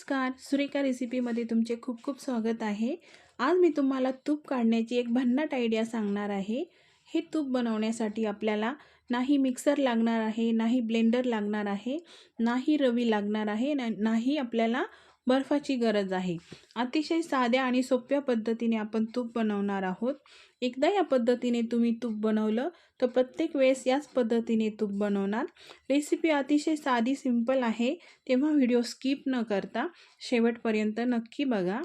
नमस्कार, सुरेखा रेसिपीमध्ये तुमचे खूप खूप स्वागत आहे। आज मी तुम्हाला तूप काढण्याची एक भन्नाट आयडिया सांगणार आहे। हे तूप बनवण्यासाठी आपल्याला नाही मिक्सर लागणार आहे, नाही ब्लेंडर लागणार आहे, नाही रवी लागणार आहे, नाही आपल्याला बर्फाची गरज आहे। अतिशय साध्या आणि सोप्या पद्धतीने आपण तूप बनवणार आहोत। एकदा या पद्धतीने तुम्ही तूप बनवलं तर प्रत्येक वेळेस याच पद्धतीने तूप बनवणार। रेसिपी अतिशय साधी सिंपल आहे, तेव्हा व्हिडिओ स्किप न करता शेवटपर्यंत नक्की बघा।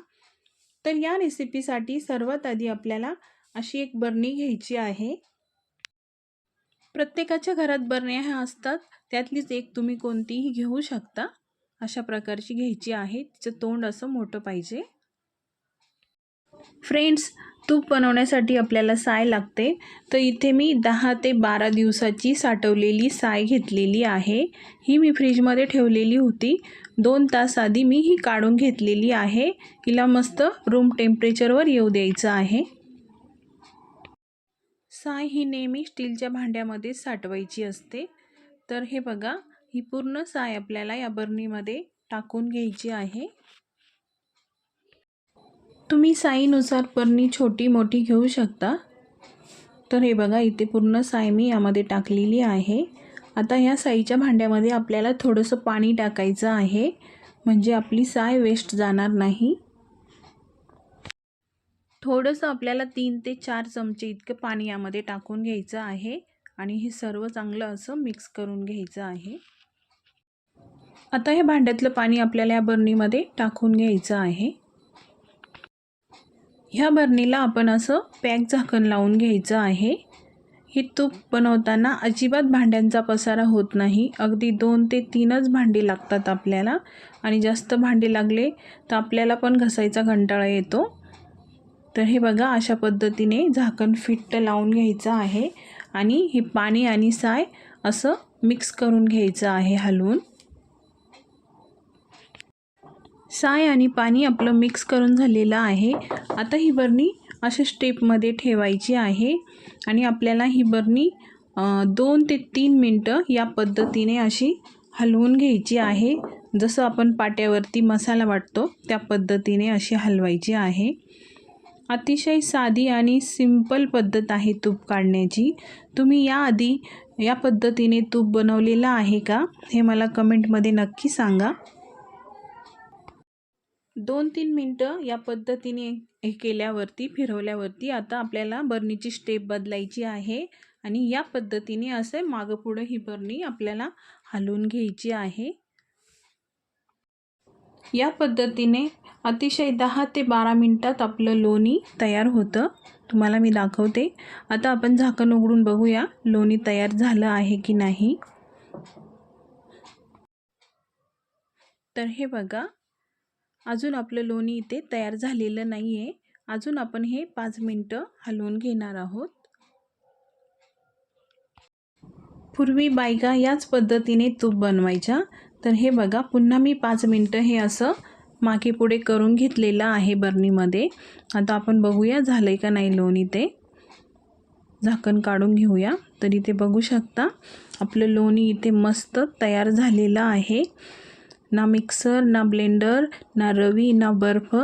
तर या रेसिपीसाठी सर्वात आधी आपल्याला अशी एक बरणी घ्यायची आहे। प्रत्येकाच्या घरात बरण्या ह्या असतात, त्यातलीच एक तुम्ही कोणतीही घेऊ शकता। अशा प्रकारची घ्यायची आहे, तिचं तोंड असं मोठं पाहिजे। फ्रेंड्स, तूप बनवण्यासाठी आपल्याला साय लागते, तर इथे मी 10 ते 12 दिवसाची साठवलेली साय घेतलेली आहे। ही मी फ्रीजमध्ये ठेवलेली होती। 2 तास आधी मी ही काढून घेतलेली आहे। हिला मस्त रूम टेम्परेचरवर येऊ द्यायचं आहे। साय ही नेहमी स्टीलच्या भांड्यामध्ये साठवायची असते। तर हे बघा, ही पूर्ण साय आपल्याला या बरणीमध्ये टाकून घ्यायची आहे। तुम्ही साईनुसार बरणी छोटी मोठी घेऊ शकता। तर हे बघा, इथे पूर्ण साय मी यामध्ये टाकलेली आहे। आता ह्या साईच्या भांड्यामध्ये आपल्याला थोडंसं पाणी टाकायचं आहे, म्हणजे आपली साय वेस्ट जाणार नाही। थोडंसं आपल्याला 3 ते 4 चमचे इतकं पाणी यामध्ये टाकून घ्यायचं आहे आणि हे सर्व चांगलं असं मिक्स करून घ्यायचं आहे। आता हे भांड्यातलं पाणी आपल्याला या बरणीमध्ये टाकून घ्यायचं आहे। ह्या बरणीला आपण असं पॅक झाकण लावून घ्यायचं आहे। ही तूप बनवताना अजिबात भांड्यांचा पसारा होत नाही। अगदी 2 ते 3च भांडी लागतात आपल्याला, आणि जास्त भांडी लागले तर आपल्याला पण घासायचा कंटाळा येतो। तर हे बघा, अशा पद्धतीने झाकण फिट्ट लावून घ्यायचं आहे आणि ही पाणी आणि साय असं मिक्स करून घ्यायचं आहे हलवून। साय आणि पाणी आपलं मिक्स करून झालेलं आहे। आता ही बरणी अशा स्टेपमध्ये ठेवायची आहे आणि आपल्याला ही बरणी 2 ते 3 मिनटं या पद्धतीने अशी हलवून घ्यायची आहे। जसं आपण पाट्यावरती मसाला वाटतो त्या पद्धतीने अशी हलवायची आहे। अतिशय साधी आणि सिंपल पद्धत आहे तूप काढण्याची। तुम्ही याआधी या पद्धतीने तूप बनवलेलं आहे का, हे मला कमेंटमध्ये नक्की सांगा। 2-3 मिनटं या पद्धतीने हे केल्यावरती, फिरवल्यावरती आता आपल्याला बरणीची स्टेप बदलायची आहे आणि या पद्धतीने असे मागं पुढं ही बरणी आपल्याला हलवून घ्यायची आहे। या पद्धतीने अतिशय 10 ते 12 मिनिटात आपलं लोणी तयार होतं। तुम्हाला मी दाखवते। आता आपण झाकण उघडून बघूया लोणी तयार झालं आहे की नाही। तर हे बघा, अजून आपलं लोणी इथे तयार झालेलं नाही आहे। अजून आपण हे 5 मिनटं हलवून घेणार आहोत। पूर्वी बायका याच पद्धतीने तूप बनवायच्या। तर हे बघा, पुन्हा मी 5 मिनटं हे असं मागे पुढे करून घेतलेलं आहे बरणीमध्ये। आता आपण बघूया झालंय का नाही लोणी ते। झाकण काढून घेऊया। तर इथे बघू शकता आपलं लोणी इथे मस्त तयार झालेलं आहे। ना मिक्सर, ना ब्लेंडर, ना रवी, ना बर्फ,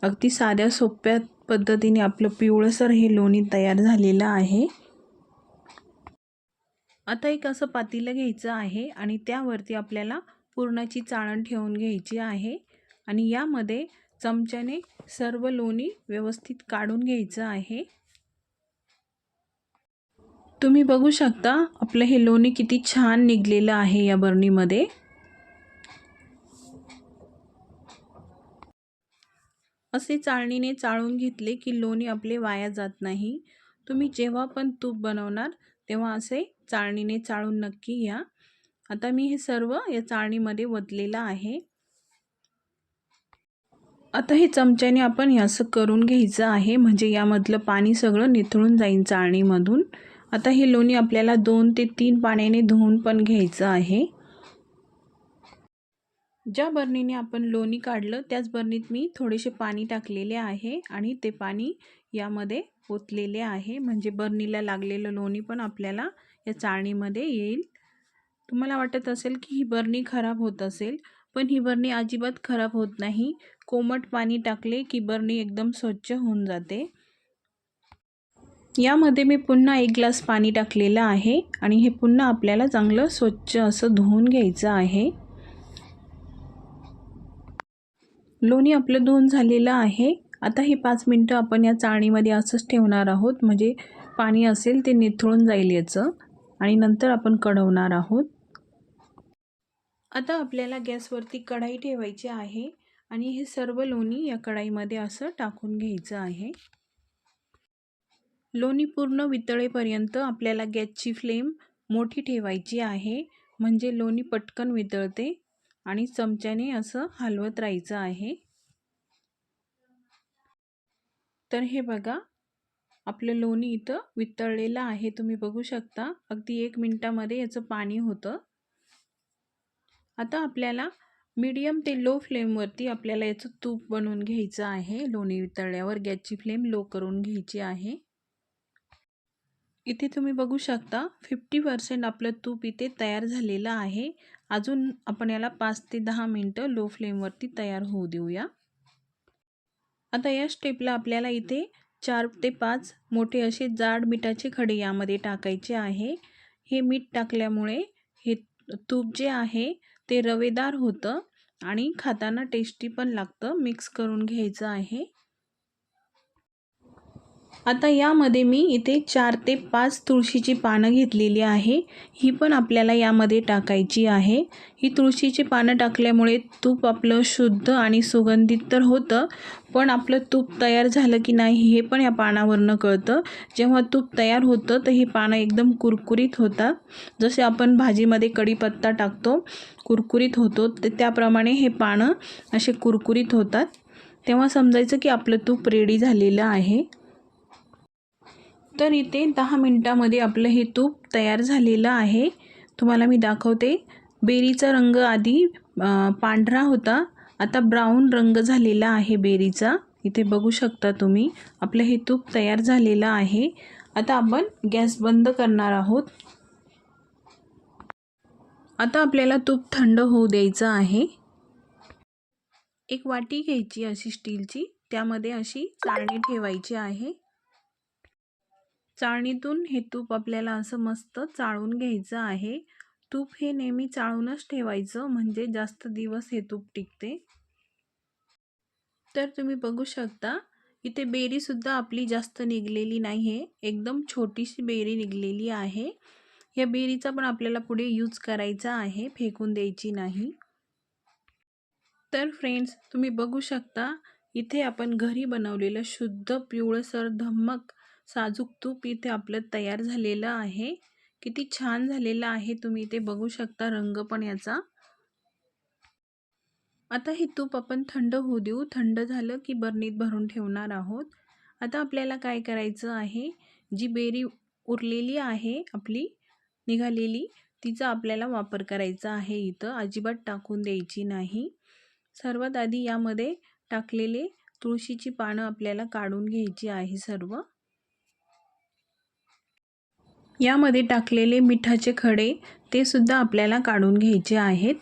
अगदी साध्या सोप्या पद्धतीने आपलं पिवळसर हे लोणी तयार झालेलं आहे। आता एक असं पातेलं घ्यायचं आहे आणि त्यावरती आपल्याला पुरणाची चाळण ठेवून घ्यायची आहे आणि यामध्ये चमच्याने सर्व लोणी व्यवस्थित काढून घ्यायचं आहे। तुम्ही बघू शकता आपलं हे लोणी किती छान निघलेलं आहे या बरणीमध्ये। असे चाळणीने चाळून घेतले की लोणी आपले वाया जात नाही। तुम्ही जेव्हा पण तूप बनवणार तेव्हा असे चाळणीने चाळून नक्की घ्या। आता मी हे सर्व या चाळणीमध्ये ओतलेलं आहे। आता हे चमच्याने आपण हे असं करून घ्यायचं आहे, म्हणजे यामधलं पाणी सगळं निथळून जाईल चाळणीमधून। आता हे लोणी आपल्याला 2 ते 3 पाण्याने धुवून पण घ्यायचं आहे। ज्या बरणीने आपण लोणी काढलं त्याच बरणीत मी थोडेसे पाणी टाकलेले आहे आणि ते पाणी यामध्ये ओतलेले आहे, म्हणजे बरणीला लागलेलं लोणी पण आपल्याला या चाळणीमध्ये येईल। तुम्हाला वाटत असेल की ही बरणी खराब होत असेल, पण ही बरणी अजिबात खराब होत नाही. कोमट पाणी टाकले की बरणी एकदम स्वच्छ होऊन जाते. यामध्ये मी पुन्हा 1 ग्लास पाणी टाकलेलं आहे आणि हे पुन्हा आपल्याला चांगलं स्वच्छ असं धुवून घ्यायचं आहे. लोणी आपलं धुवून झालेलं आहे. आता हे 5 मिनटं आपण या चाळणीमध्ये असंच ठेवणार आहोत, म्हणजे पाणी असेल ते निथळून जाईल याचं, आणि नंतर आपण कढवणार आहोत. आता आपल्याला गॅसवरती कढाई ठेवायची आहे आणि हे सर्व लोणी या कढाईमध्ये असं टाकून घ्यायचं आहे. लोणी पूर्ण वितळेपर्यंत आपल्याला गॅसची फ्लेम मोठी ठेवायची आहे, म्हणजे लोणी पटकन वितळते आणि चमच्याने असं हलवत राहायचं आहे. तर हे बघा, आपलं लोणी इथं वितळलेलं आहे. तुम्ही बघू शकता, अगदी 1 मिनिटामध्ये याचं पाणी होतं. आता आपल्याला मीडियम ते लो फ्लेमवरती आपल्याला याचं तूप बनवून घ्यायचं आहे. लोणी वितळल्यावर गॅसची फ्लेम लो करून घ्यायची आहे. इथे तुम्ही बघू शकता 50% आपलं तूप इथे तयार झालेलं आहे. अजून आपण याला 5 ते 10 मिनटं लो फ्लेमवरती तयार होऊ देऊया. आता या स्टेपला आपल्याला इथे 4 ते 5 मोठे असे जाड मिठाचे खडे यामध्ये टाकायचे आहे. हे मीठ टाकल्यामुळे हे तूप जे आहे ते रवेदार होतं आणि खाताना टेस्टी पण लागतं. मिक्स करून घ्यायचं आहे. आता यामध्ये मी इथे 4 ते 5 तुळशीची पानं घेतलेली आहे. ही पण आपल्याला यामध्ये टाकायची आहे. ही तुळशीची पानं टाकल्यामुळे तूप आपलं शुद्ध आणि सुगंधित तर होतं, पण आपलं तूप तयार झालं की नाही हे पण या पानावरनं कळतं. जेव्हा तूप तयार होतं तर ही पानं एकदम कुरकुरीत होतात. जसे आपण भाजीमध्ये कढीपत्ता टाकतो, कुरकुरीत होतो, त्याप्रमाणे हे पानं असे कुरकुरीत होतात. तेव्हा समजायचं की आपलं तूप रेडी झालेलं आहे. तर इथे 10 मिनिटांमध्ये आपलं हे तूप तयार झालेलं आहे. तुम्हाला मी दाखवते. बेरीचा रंग आधी पांढरा होता, आता ब्राऊन रंग झालेला आहे बेरीचा. इथे बघू शकता तुम्ही. आपलं हे तूप तयार झालेलं आहे. आता आपण गॅस बंद करणार आहोत. आता आपल्याला तूप थंड होऊ द्यायचं आहे. एक वाटी घ्यायची अशी स्टीलची, त्यामध्ये अशी चाळणी ठेवायची आहे. चाळणीतून हे तूप आपल्याला असं मस्त चाळून घ्यायचं आहे. तूप हे नेहमी चाळूनच ठेवायचं, म्हणजे जास्त दिवस हे तूप टिकते. तर तुम्ही बघू शकता, इथे बेरीसुद्धा आपली जास्त निघलेली नाही आहे. एकदम छोटीशी बेरी निघलेली आहे. या बेरीचा पण आपल्याला पुढे यूज करायचा आहे, फेकून द्यायची नाही. तर फ्रेंड्स, तुम्ही बघू शकता, इथे आपण घरी बनवलेलं शुद्ध पिवळसर धम्मक साजूक तूप इथे आपलं तयार झालेलं आहे. किती छान झालेलं आहे, तुम्ही इथे बघू शकता रंग पण याचा. आता हे तूप आपण थंड होऊ देऊ. थंड झालं की बरणीत भरून ठेवणार आहोत. आता आपल्याला काय करायचं आहे, जी बेरी उरलेली आहे आपली निघालेली, तिचा आपल्याला वापर करायचा आहे. इथं अजिबात टाकून द्यायची नाही. सर्वात आधी यामध्ये टाकलेले तुळशीची पानं आपल्याला काढून घ्यायची आहे सर्व. यामध्ये टाकलेले मिठाचे खडे ते सुद्धा आपल्याला काढून घ्यायचे आहेत.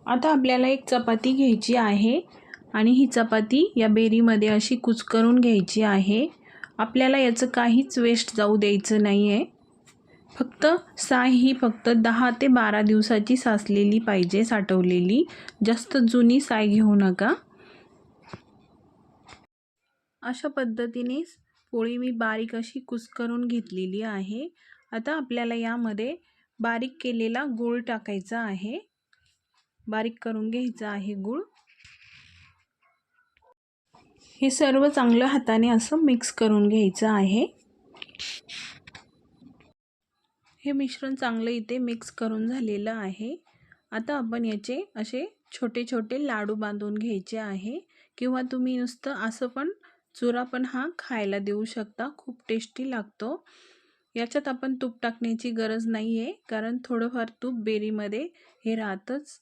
आता आपल्याला एक चपाती घ्यायची आहे आणि ही चपाती या बेरीमध्ये अशी कुस्करून घ्यायची आहे. आपल्याला याचं काहीच वेस्ट जाऊ द्यायचं नाही आहे. फक्त साय ही फक्त 10 ते 12 दिवसाची साचलेली पाहिजे, साठवलेली. जास्त जुनी साय घेऊ नका. अशा पद्धतीने पोळी मी बारीक अशी कुस्करून घेतलेली आहे. आता आपल्याला यामध्ये बारीक केलेला गूळ टाकायचा आहे. बारीक करून घ्यायचा आहे गूळ. हे सर्व चांगलं हाताने असं मिक्स करून घ्यायचं आहे. हे मिश्रण चांगलं इथे मिक्स करून झालेलं आहे. आता आपण याचे असे छोटे छोटे लाडू बांधून घ्यायचे आहे, किंवा तुम्ही नुसतं असं पण चुरा पण हा खायला देऊ शकता. खूप टेस्टी लागतो. याच्यात आपण तूप टाकण्याची गरज नाही आहे, कारण थोडंफार तूप बेरीमध्ये हे राहतंच.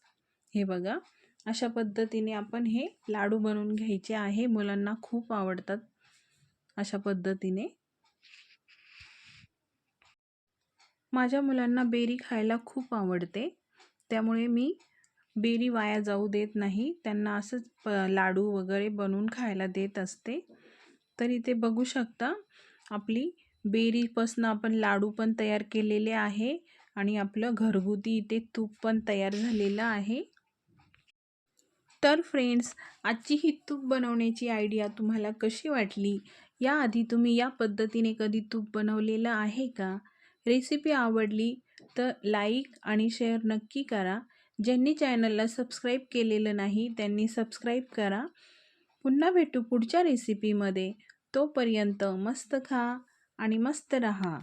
हे बघा, अशा पद्धतीने आपण हे लाडू बनवून घ्यायचे आहे. मुलांना खूप आवडतात अशा पद्धतीने. माझ्या मुलांना बेरी खायला खूप आवडते, त्यामुळे मी बेरी वाया जाऊ देत नाही, त्यांना असंच लाडू वगैरे बनवून खायला देत असते. तर इथे बघू शकता आपली बेरीपासून आपण लाडू पण तयार केलेले आहे आणि आपलं घरगुती इथे तूप पण तयार झालेलं आहे. तर फ्रेंड्स, आजची ही तूप बनवण्याची आयडिया तुम्हाला कशी वाटली? याआधी तुम्ही या पद्धतीने कधी तूप बनवलेलं आहे का? रेसिपी आवडली तर लाईक आणि शेअर नक्की करा. ज्यांनी चॅनलला सबस्क्राईब केलेलं नाही त्यांनी सबस्क्राईब करा. पुन्हा भेटू पुढच्या रेसिपीमध्ये. तोपर्यंत मस्त खा आणि मस्त रहा.